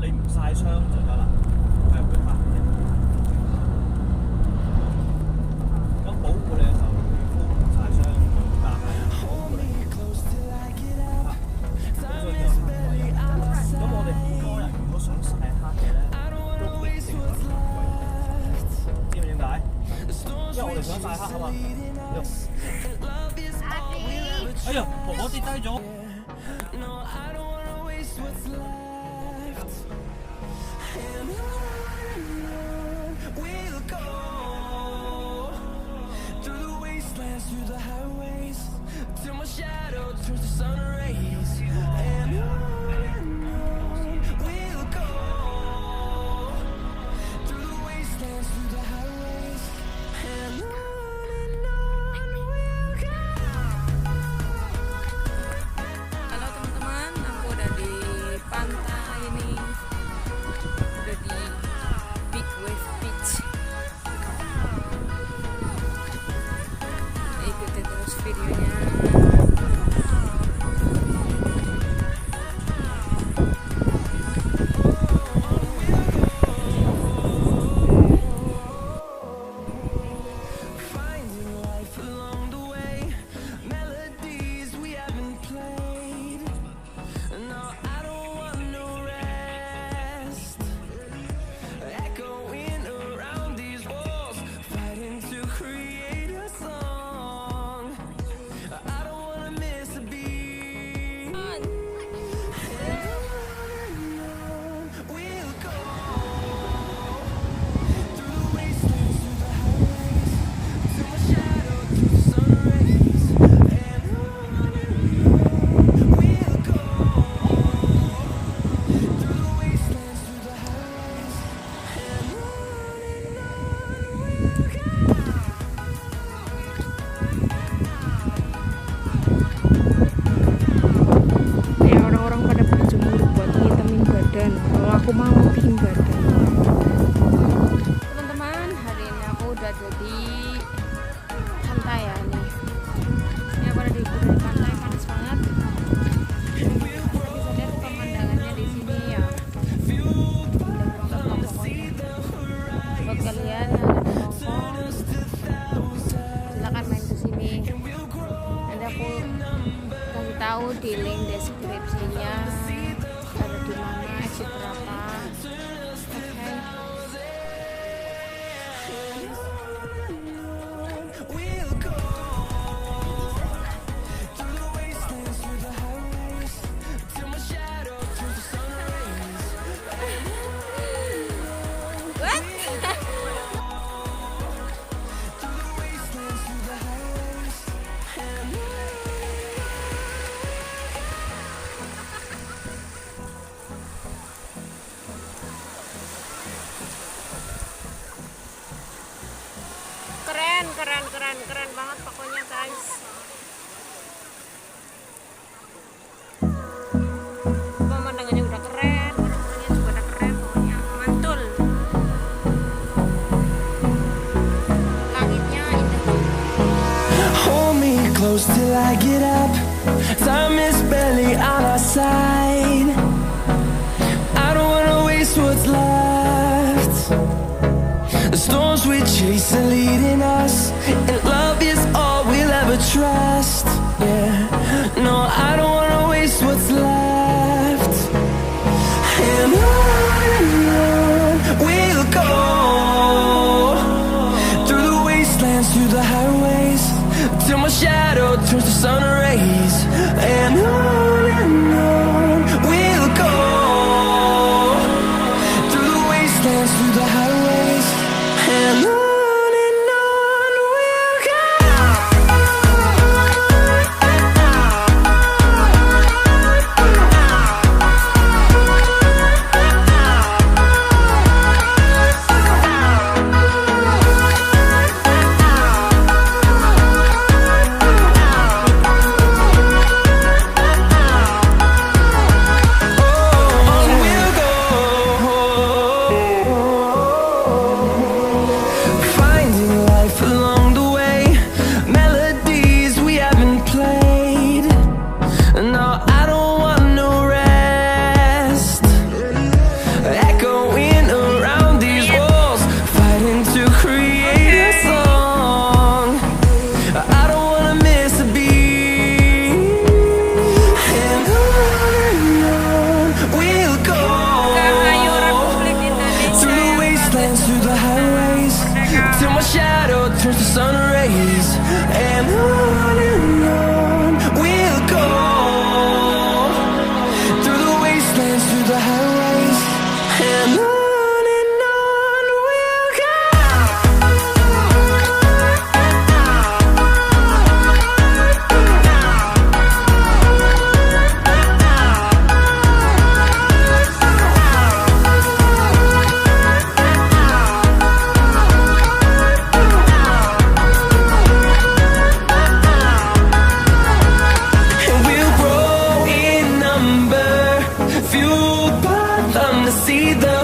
你唔曬傷就得啦，係會嚇嘅。咁保護你嘅時候，皮膚唔曬傷，但係保護你嚇，咁所以叫黑鬼人。咁我哋好多人如果想曬黑嘅咧，都必定揾黑鬼人。知唔知點解？因為我哋想曬黑啊嘛。哎呀，婆婆跌低咗。Aku mau bikin badan. Teman-teman, hari ini aku udah ada di pantai ya nih. Ini aku ada di pantai, panas banget. Bisa lihat pemandangannya di sini ya. Indah banget pokoknya. Buat kalian yang ada di Hong Kong, silakan main ke sini. Nanti aku kasih tahu di link deskripsinya. Ada di mana, exit berapa. Keren banget pokoknya guys. Pemandangannya udah keren, orangnya juga udah keren, pokoknya mantul. Langitnya indah. Hold me close till I get up. Time is barely on our side. I don't wanna waste what's left. The storms we chase are leading us, and love is all we'll ever trust. Yeah, no, I don't wanna waste what's left. And on we'll go, through the wastelands, through the highways, till my shadow turns to sun rays. fueled by them to see the